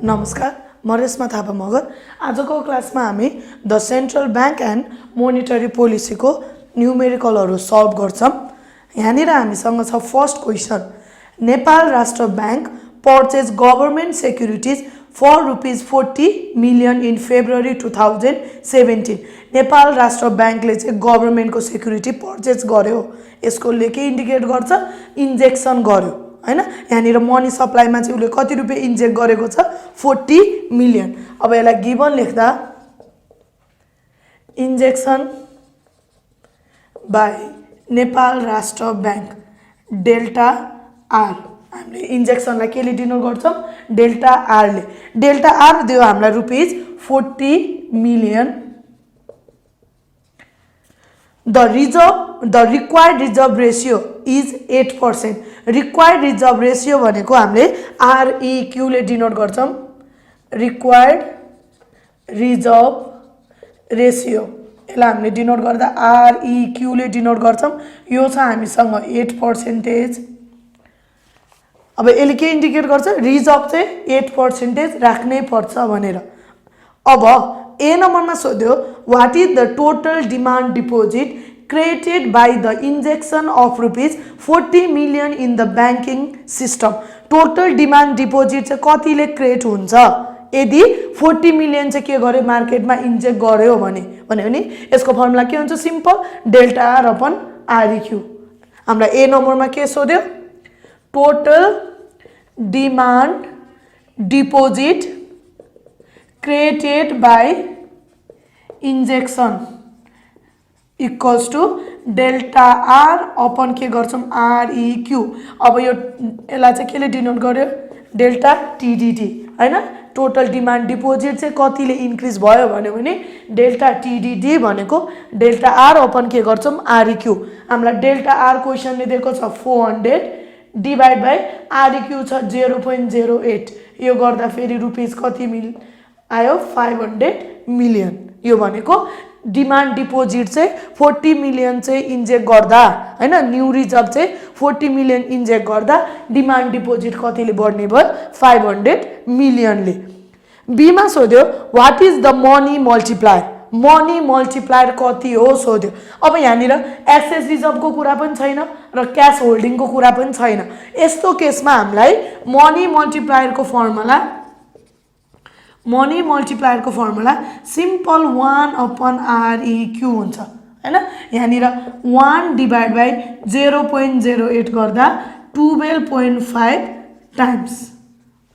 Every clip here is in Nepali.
नमस्कार, म रेश्मा थापा मगर। आजको क्लासमा हामी the central bank and monetary पोलिसीको न्युमेरिकलहरू सल्भ गर्छौँ। यहाँनिर हामीसँग छ first question, Nepal Rastra Bank purchase government securities for ₹40 million in February 2017। Nepal Rastra बैंकले चाहिँ गभर्मेन्टको सेक्युरिटी पर्चेज गर्यो। यसकोले के इन्डिकेट गर्छ? इन्जेक्सन गर्यो हैन। यहाँनिर मनी सप्लाईमा चाहिँ उसले कति रुपियाँ इन्जेक्ट गरेको छ? 40 मिलियन। अब यसलाई गिभन लेख्दा injection by Nepal Rastra bank delta R, हामीले इन्जेक्सनलाई केले डिनोट गर्छौँ? डेल्टा आरले। डेल्टा आर दियो हामीलाई ₹40 million. The required reserve ratio is 8%. Required reserve ratio भनेको हामीले REQ ले डिनोट गर्छौँ। Required reserve ratio यसलाई हामीले डिनोट गर्दा REQ ले डिनोट गर्छौँ। यो छ हामीसँग 8%। अब यसले के इन्डिकेट गर्छ? रिजर्भ चाहिँ 8% राख्नै पर्छ भनेर। अब ए नम्बरमा सोध्यो, what is the total demand deposit created by the injection of ₹40 million in the banking system? Total demand deposit चाहिँ कतिले क्रिएट हुन्छ यदि 40 मिलियन चाहिँ के गर्यो? मार्केटमा इन्जेक्ट गर्यो भने यसको फर्मुला के हुन्छ? Simple, delta R upon R E Q. हामीलाई ए नम्बरमा के सोध्यो? Total demand deposit created by injection equals to delta R upon के गर्छौँ? आरइक्यू। अब यो यसलाई चाहिँ केले डिनोट गर्यो? डेल्टा टिडिडी हैन। टोटल डिमान्ड डिपोजिट चाहिँ कतिले इन्क्रिज भयो भन्यो भने डेल्टा टिडिडी भनेको डेल्टा आर अपन के गर्छौँ? आरइक्यू। हामीलाई डेल्टा आर क्वेसनले दिएको छ 400 डिभाइड बाई आरइक्यू छ 0.08। यो गर्दा फेरि रुपीस कति आयो? 500 मिलियन। यो भनेको डिमान्ड डिपोजिट चाहिँ 40 मिलियन चाहिँ इन्जेक्ट गर्दा हैन, न्यू रिजर्भ चाहिँ 40 मिलियन इन्जेक्ट गर्दा डिमान्ड डिपोजिट कतिले बढ्ने भयो? 500 मिलियनले। बीमा सोध्यो, what is the money multiplier? Money multiplier कति हो सोध्यो। अब यहाँनिर एक्सेस रिजर्भको कुरा पनि छैन र क्यास होल्डिङको कुरा पनि छैन। यस्तो केसमा हामीलाई मनी मल्टिप्लायरको फर्मुला सिम्पल 1 अपन आरइक्यू हुन्छ हैन। यहाँनिर 1 डिभाइड बाई 0.08 गर्दा 12.5 टाइम्स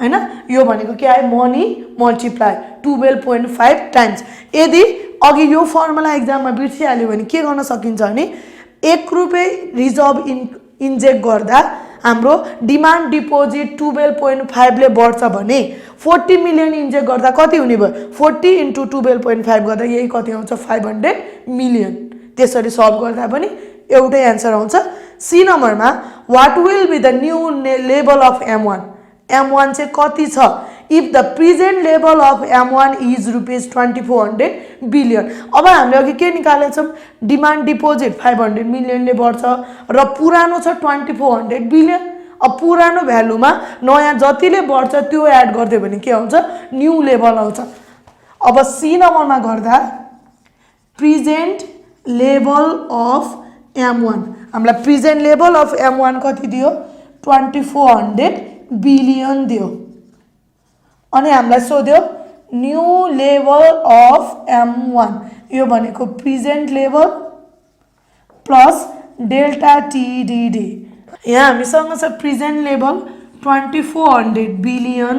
हैन। यो भनेको के आयो? Money multiplier 12.5 times. यदि अघि यो फर्मुला एक्जाममा बिर्सिहाल्यो भने के गर्न सकिन्छ भने ₹1 रिजर्भ इन्जेक्ट गर्दा हाम्रो डिमान्ड डिपोजिट 12.5 ले बढ्छ भने 40 मिलियन इन्जेक्ट गर्दा कति हुने भयो? 40 × 12.5 गर्दा यही कति आउँछ? 500 मिलियन। त्यसरी सल्भ गर्दा पनि एउटै एन्सर आउँछ। सी नम्बरमा, what will be the new level of M1? M1 चाहिँ कति छ? If the present level of M1 is ₹2400 billion. अब हामीले अघि के निकालेछौँ? डिमान्ड डिपोजिट 500 मिलियनले बढ्छ र पुरानो छ 2400 बिलियन। अब पुरानो भ्यालुमा नयाँ जतिले बढ्छ त्यो एड गरिदियो भने के आउँछ? न्यू लेभल आउँछ। अब सी नम्बरमा गर्दा प्रेजेन्ट लेभल अफ M1, हामीलाई प्रेजेन्ट लेभल अफ M1 कति दियो? 2400 बिलियन दियो। अनि हामीलाई सोध्यो न्यू लेभल अफ M1, यो भनेको प्रेजेन्ट लेभल प्लस डेल्टा टिडिडी। यहाँ हामीसँग छ प्रेजेन्ट लेभल 2400 बिलियन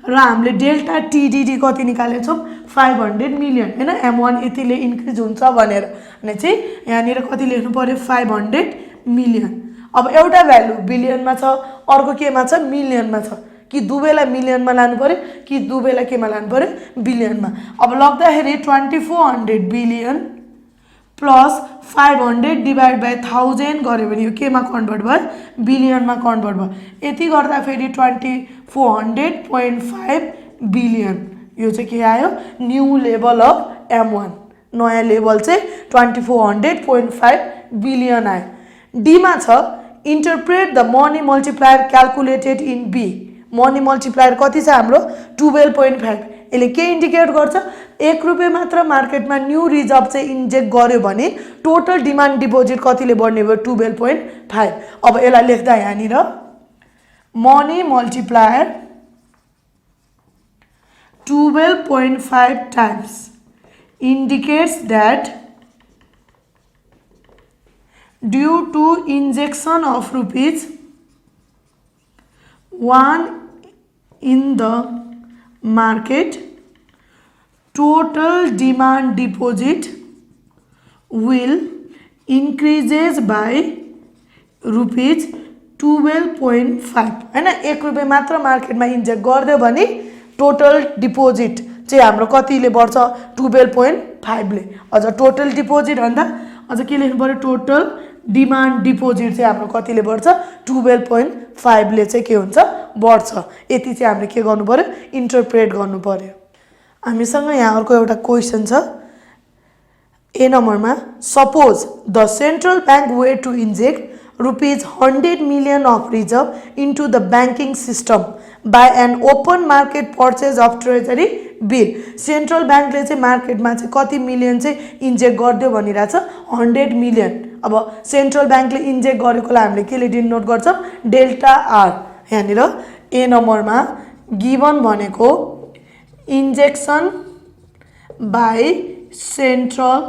र हामीले डेल्टा टिडिडी कति निकालेछौँ? 500 मिलियन हैन। M1 यतिले इन्क्रिज हुन्छ भनेर भने चाहिँ यहाँनिर कति लेख्नु पर्यो? 500 मिलियन। अब एउटा भ्यालु बिलियनमा छ, अर्को केमा छ? मिलियनमा छ। कि दुवैलाई मिलियनमा लानु पर्यो कि दुवैलाई केमा लानु पर्यो? बिलियनमा। अब लग्दाखेरि 2400 बिलियन प्लस 500 डिभाइड बाई 1000 गर्यो भने यो केमा कन्भर्ट भयो? बिलियनमा कन्भर्ट भयो। यति गर्दा फेरि 2400.5 बिलियन। यो चाहिँ के आयो? New level of M1। नयाँ लेभल चाहिँ 2400.5 बिलियन आयो। डीमा छ, interpret the money multiplier calculated in B. Money multiplier कति छ हाम्रो 12.5 यसले के इन्डिकेट गर्छ 1 रुपैयाँ मात्र मार्केटमा न्यू रिजर्भ चाहिँ इन्जेक्ट गर्यो भने टोटल डिमान्ड डिपोजिट कतिले बढ्ने भयो 12.5 अब यसलाई लेख्दा यहाँनिर money multiplier 12.5 times indicates that due to injection of rupees 1 in the market, total demand deposit will increases by rupees 12.5 हैन 1 रुपैयाँ मात्र मार्केटमा इन्जेक्ट गर्दियो भने टोटल डिपोजिट चाहिँ हाम्रो कतिले बढ्छ 12.5 ले अझ टोटल डिपोजिट भन्दा अझ के लेख्नु पर्यो टोटल डिमान्ड डिपोजिट चाहिँ हाम्रो कतिले बढ्छ 12.5 ले चाहिँ के हुन्छ बढ्छ यति चाहिँ हामीले के गर्नु पर्यो इन्टरप्रेट गर्नु पर्यो हामीसँग यहाँ अर्को एउटा क्वेशन छ ए नम्बरमा suppose the central bank way to inject rupees 100 million of reserve into the banking system by an open market purchase of treasury bill central बैंकले चाहिँ मार्केटमा चाहिँ कति मिलियन चाहिँ इन्जेक्ट गर्दियो भनिरहेछ 100 मिलियन अब सेन्ट्रल बैंकले इन्जेक्ट गरेकोलाई हामीले केले डिनोट गर्छौं डेल्टा आर यहाँनिर ए नम्बरमा गिवन भनेको injection by central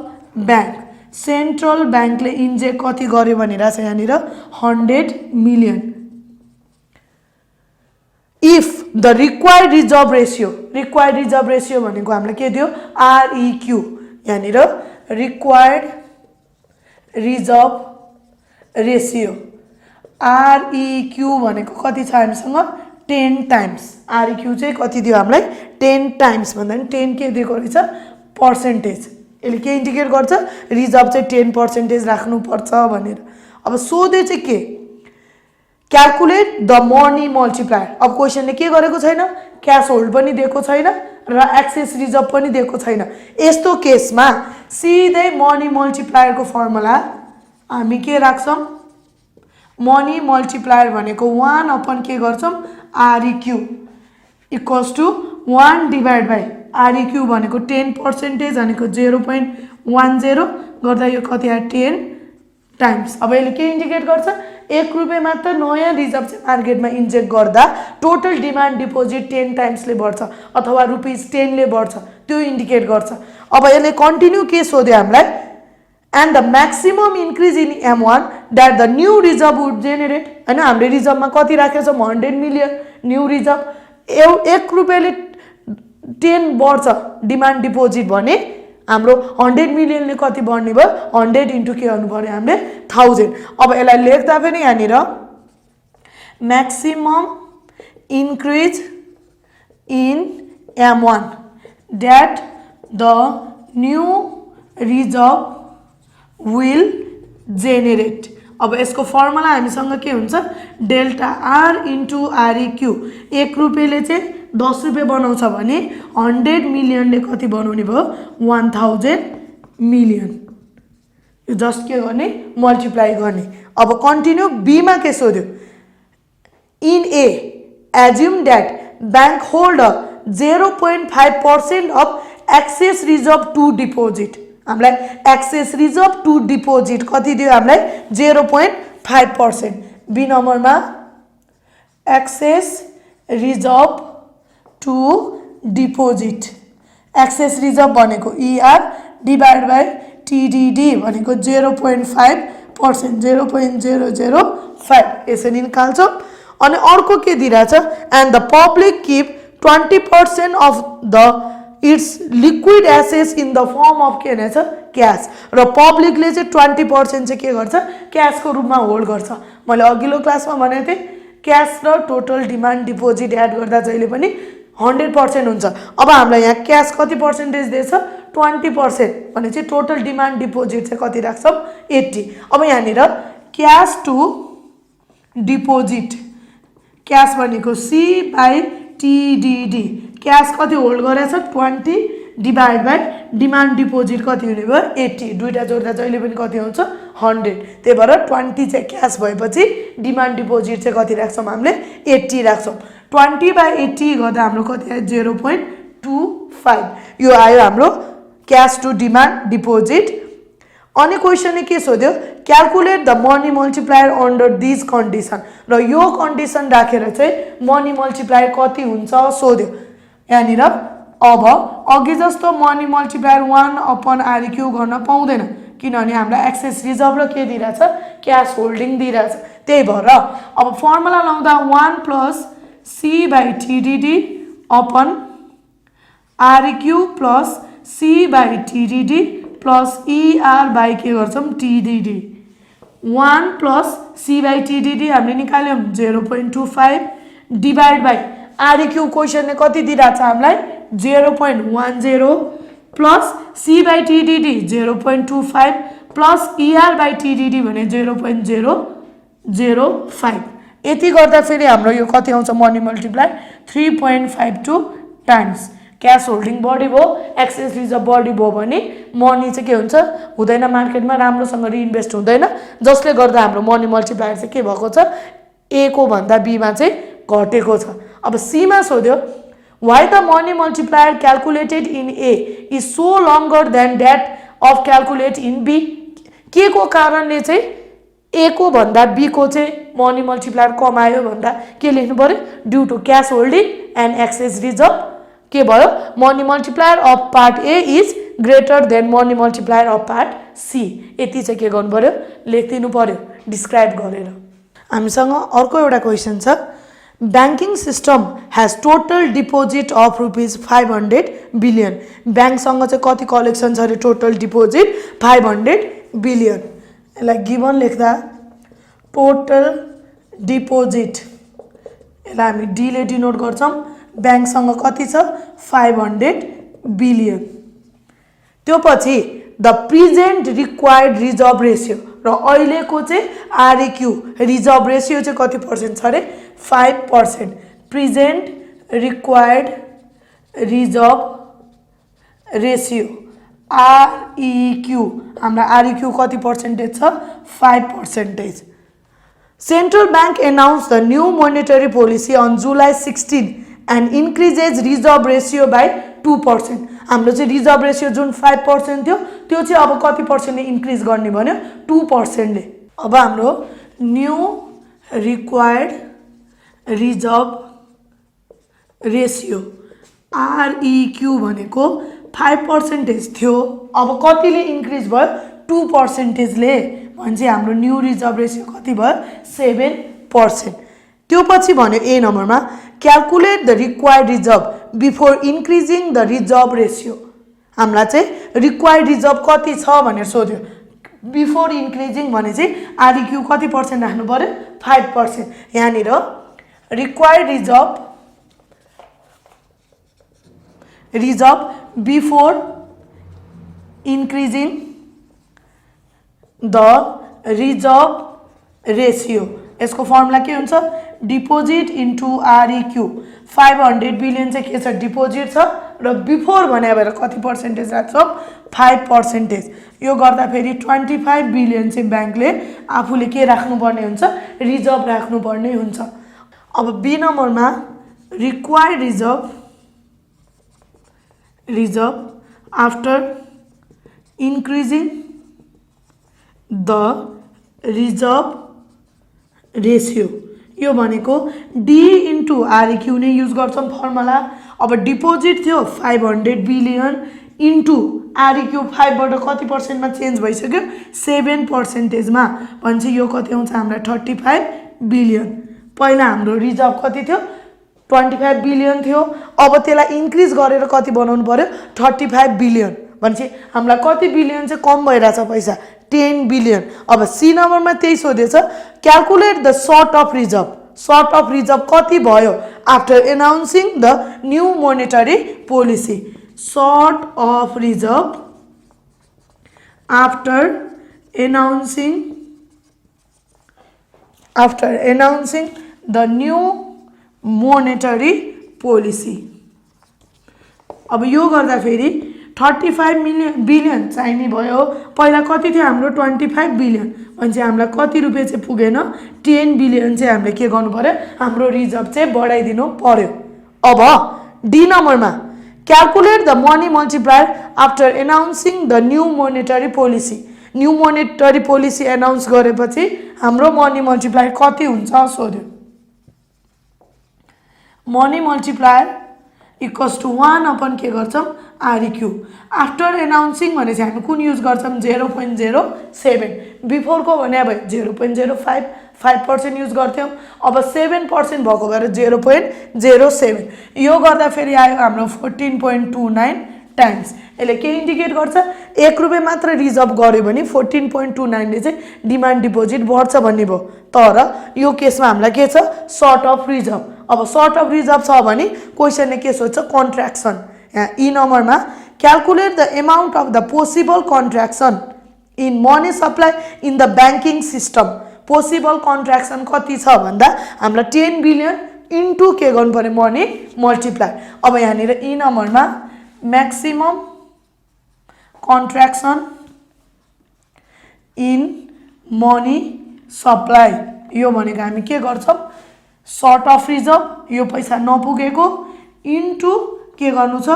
bank central बैंकले इन्जेक्ट कति गर्यो भनिरहेछ यहाँनिर 100 million if the required reserve ratio भनेको हामीलाई के दियो आरइक्यू यहाँनिर रिक्वायर्ड रिजर्भ रेशियो आरइक्यू भनेको कति छ हामीसँग 10 टाइम्स आरइक्यू चाहिँ कति दियो हामीलाई 10 टाइम्स भन्दा नि 10 के दिएको रहेछ पर्सेन्टेज यसले के इन्डिकेट गर्छ रिजर्भ चाहिँ 10% राख्नुपर्छ भनेर अब सोधे चाहिँ के क्याल्कुलेट द मनी मल्टिप्लायर अब क्वेशनले के गरेको छैन क्याश होल्ड पनि दिएको छैन र एक्सेस रिजर्भ पनि दिएको छैन यस्तो केसमा सिधै मनी मल्टिप्लायरको फर्मुला हामी के राख्छौं मनी मल्टिप्लायर भनेको 1 अपन के गर्छौं आरइक्यू इक्वल्स टु 1 डिवाइड बाइ आरइक्यू भनेको 10% भनेको 0.10 गर्दा यो कति आयो 10 टाइम्स अब यसले के इन्डिकेट गर्छ 1 रुपैयाँ मात्र नयाँ रिजर्भ चाहिँ मार्केटमा इन्जेक्ट गर्दा टोटल डिमान्ड डिपोजिट 10 टाइम्सले बढ्छ अथवा रुपीस 10 ले बढ्छ त्यो इन्डिकेट गर्छ अब यसले कन्टिन्यू के सोध्यो हामीलाई and the maximum increase in M1 that the new reserve would generate हैन हामीले रिजर्भमा कति राखेको छौं 100 मिलियन न्यू रिजर्भ 1 रुपैयाँले 10 बढ्छ डिमान्ड डिपोजिट भने हाम्रो 100 मिलियनले कति बढ्ने भयो 100 इन्टु के गर्नु पर्यो हामीले 1000 अब यसलाई लेख्दा पनि यहाँनिर maximum increase in M1 that the new reserve will generate अब यसको फर्मुला हामीसँग के हुन्छ डेल्टा आर इन्टु आरइक्यू 1 रुपैयाँले चाहिँ 10 रुपैयाँ बनाउँछ भने 100 मिलियनले कति बनाउने भयो 1000 मिलियन यो जस्ट के गर्ने मल्टिप्लाई गर्ने अब कन्टिन्यू बी मा के सोध्यो in a assume that bank hold 0.5% of excess reserve to deposit हामीलाई एक्सेस रिजर्भ टु डिपोजिट कति दियो हामीलाई 0.5% बी नम्बरमा excess reserve to deposit excess reserve भनेको ईआर डिवाइड बाइ टीडीडी भनेको 0.5% 0.005 यसरी निकाल्छौं अनि अर्को के दिइराछ and the public keep 20% of the its liquid assets in the form of के रहेछ क्याश र पब्लिकले चाहिँ 20% चाहिँ के गर्छ क्याशको रूपमा होल्ड गर्छ मैले अघिल्लो क्लासमा भनेको थिएँ क्याश र टोटल डिमान्ड डिपोजिट एड गर्दा जहिले पनि 100% हुन्छ अब हामीलाई यहाँ क्याश कति पर्सेन्टेज दिएछ 20% भने चाहिँ टोटल डिमान्ड डिपोजिट चाहिँ कति राख्छौं 80 अब यहाँनिर क्याश टु डिपोजिट क्याश भनेको सी बाइ टीडीडी क्याश कति होल्ड गरेछ 20 डिवाइड बाइ डिमान्ड डिपोजिट कति हुने भयो 80 दुईटा जोड्दा जहिले पनि कति हुन्छ 100 त्यही भएर 20 चाहिँ क्याश भएपछि डिमान्ड डिपोजिट चाहिँ कति राख्छौं हामीले 80 राख्छौं 20/80 गर्दा हाम्रो कति आयो 0.25 यो आयो हाम्रो क्याश टु डिमान्ड डिपोजिट अनि क्वेसनले के सोध्यो calculate the money multiplier under this condition र यो कन्डिसन राखेर चाहिँ मनी मल्टिप्लायर कति हुन्छ सोध्यो यहाँनिर अब अघि जस्तो मनी मल्टिप्लायर 1/REQ गर्न पाउँदैन किनभने हामीलाई एक्सेस रिजर्भ र के दिइरहेछ क्याश होल्डिङ दिइरहेछ त्यही भएर अब फर्मुला लाउँदा 1 + C/TDD upon REQ + C/TDD + ER/ के गर्छौं TDD 1 + C/TDD हामीले निकाल्यौं 0.25 डिभाइड बाइ REQ क्वेसनले कति दिइराछ हामीलाई 0.10 + C/TDD 0.25 + ER/TDD भने 0.005 यति गर्दा फेरि हाम्रो यो कति आउँछ money multiply 3.52 times cash holding बढी भयो एक्सेस रिजर्भ बढी भयो भने मनी चाहिँ के हुन्छ हुँदैन मार्केटमा राम्रोसँग रिइन्भेस्ट हुँदैन जसले गर्दा हाम्रो मनी मल्टिप्लायर चाहिँ के भएको छ ए को भन्दा बी मा चाहिँ घटेको छ अब सी मा सोध्यो why the money multiplier calculated in a is so longer than that of calculate in B के को कारणले चाहिँ ए को भन्दा बी को चाहिँ मनी मल्टिप्लायर कम आयो भन्दा के लेख्नु पर्यो due to cash holding and excess reserve के भयो money multiplier of part A is greater than money multiplier of part C यति चाहिँ के गर्नु पर्यो लेखिदिनु पर्यो डिस्क्राइब गरेर हामीसँग अर्को एउटा क्वेसन छ banking system has total deposit of ₹500 billion ब्याङ्कसँग चाहिँ कति कलेक्सन छ अरे टोटल डिपोजिट 500 बिलियन यसलाई गिभन लेख्दा टोटल डिपोजिट यसलाई हामी डी ले डिनोट गर्छौं ब्याङ्कसँग कति छ 500 बिलियन त्यो पछि the present required reserve ratio र अहिलेको चाहिँ आरइक्यू रिजर्भ रेशियो चाहिँ कति पर्सेन्ट छ अरे 5% प्रेजेन्ट रिक्वायर्ड रिजर्भ रेशियो आरइक्यू हाम्रो आरइक्यू कति पर्सेन्टेज छ 5%. Central Bank announced the new monetary policy on July 16 and increases reserve ratio by 2%. हाम्रो चाहिँ रिजर्भ रेशियो जुन 5% थियो त्यो चाहिँ अब कति पर्सेन्टले इन्क्रिज गर्ने भन्यो 2% ले. अब हाम्रो न्यू रिक्वायर्ड रिजर्भ रेशियो आरइक्यू भनेको 5% थियो अब कतिले इन्क्रिज भयो 2% ले भन्छ हाम्रो न्यू रिजर्भ रेशियो कति भयो 7%. त्यो पछि भन्यो ए नम्बरमा calculate the required reserve before increasing the reserve ratio हामीलाई चाहिँ रिक्वायर्ड रिजर्भ कति छ भनेर सोध्यो बिफोर इन्क्रिजिङ भने चाहिँ आरइक्यू कति पर्सेन्ट राख्नु पर्यो 5%. यहाँनिर required reserve before increasing the reserve ratio यसको फर्मुला के हुन्छ डिपोजिट इन्टु आरइक्यू 500 बिलियन चाहिँ के छ डिपोजिट छ र बिफोर भने भएर कति पर्सेन्टेज राख्छौँ 5%. यो गर्दा फेरि 25 बिलियन चाहिँ ब्याङ्कले आफूले के राख्नुपर्ने हुन्छ रिजर्भ राख्नुपर्ने हुन्छ. अब बी नम्बरमा required reserve after increasing the reserve ratio यो भनेको डी इन्टु आरइक्यू नै युज गर्छौं फर्मुला. अब डिपोजिट थियो 500 बिलियन इन्टु आरइक्यू 5 बाट कति पर्सेन्टमा चेन्ज भइसक्यो 7% मा भन्छ यो कति आउँछ हामीलाई 35 बिलियन. पहिला हाम्रो रिजर्भ कति थियो 25 बिलियन थियो अब त्यसलाई इन्क्रिज गरेर कति बनाउनु पर्यो 35 बिलियन भन्छ हामीलाई कति बिलियन चाहिँ कम भइराछ पैसा 10 बिलियन. अब सी नम्बरमा त्यही सोधेछ calculate the short of reserve कति भयो after announcing the new monetary policy. Short of reserve after announcing the new monetary policy. अब यो गर्दा फेरि 35 बिलियन चाहिने भयो। पहिला कति थियो हाम्रो 25 बिलियन भने हामीलाई कति रुपियाँ चाहिँ पुगेन 10 बिलियन चाहिँ हामीले के गर्नु पर्यो हाम्रो रिजर्भ चाहिँ बढाइदिनु पर्यो। अब डी नम्बरमा calculate the money multiplier after announcing the new monetary policy. New monetary policy announce गरेपछि हाम्रो मनी मल्टिप्लायर कति हुन्छ सोध्यो। Money multiplier equals to 1 upon के गर्छौं आरइक्यू। आफ्टर एनाउन्सिङ भने चाहिँ हामी कुन युज गर्छौं 0.07। बिफोर को भने अब 0.05 5% युज गर्थ्यौं। अब 7% भएको भएर 0.07 यो गर्दा फेरि आयो हाम्रो 14.29 टाइम्स। यसले के इन्डिकेट गर्छ 1 रुपैयाँ मात्र रिजर्भ गर्यो भने 14.29 ले चाहिँ डिमान्ड डिपोजिट बढ्छ भन्ने भयो। तर यो केसमा हामीलाई के छ सर्ट अफ रिजर्भ। अब सर्ट अफ रिजर्भ छ भने क्वेशनले के सोध्छ कन्ट्र्याक्सन। यहाँ ई नम्बरमा calculate the amount of the possible contraction in money supply in the banking system. Possible contraction कति छ भन्दा हामीलाई 10 बिलियन इन्टु के गर्नु पर्यो मनी मल्टिप्लाई। अब यहाँनिर ई नम्बरमा maximum contraction in money supply यो भनेको हामी के गर्छौं सर्ट अफ रिजर्भ यो पैसा नपुगेको इन्टु के गर्नु छ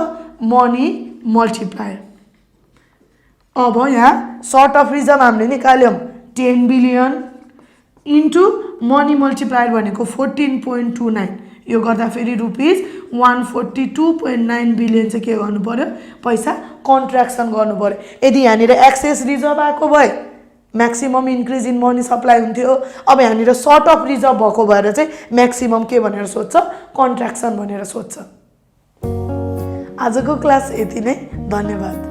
मनी मल्टिप्लायर। अब यहाँ सर्ट अफ रिजर्भ हामीले निकाल्यौं 10 बिलियन इन्टु मनी मल्टिप्लायर भनेको 14.29 यो गर्दा फेरि रुपीस 142.9 बिलियन चाहिँ के गर्नु पर्यो पैसा कन्ट्र्याक्सन गर्नु पर्यो। यदि यहाँनिर एक्सेस रिजर्भ आएको भए maximum increase in money supply हुन्थ्यो। अब यहाँनिर सर्ट अफ रिजर्भ भएको भएर चाहिँ मैक्सिमम के भनेर सोध्छ कन्ट्र्याक्सन भनेर सोध्छ। आजको क्लास यति नै, धन्यवाद।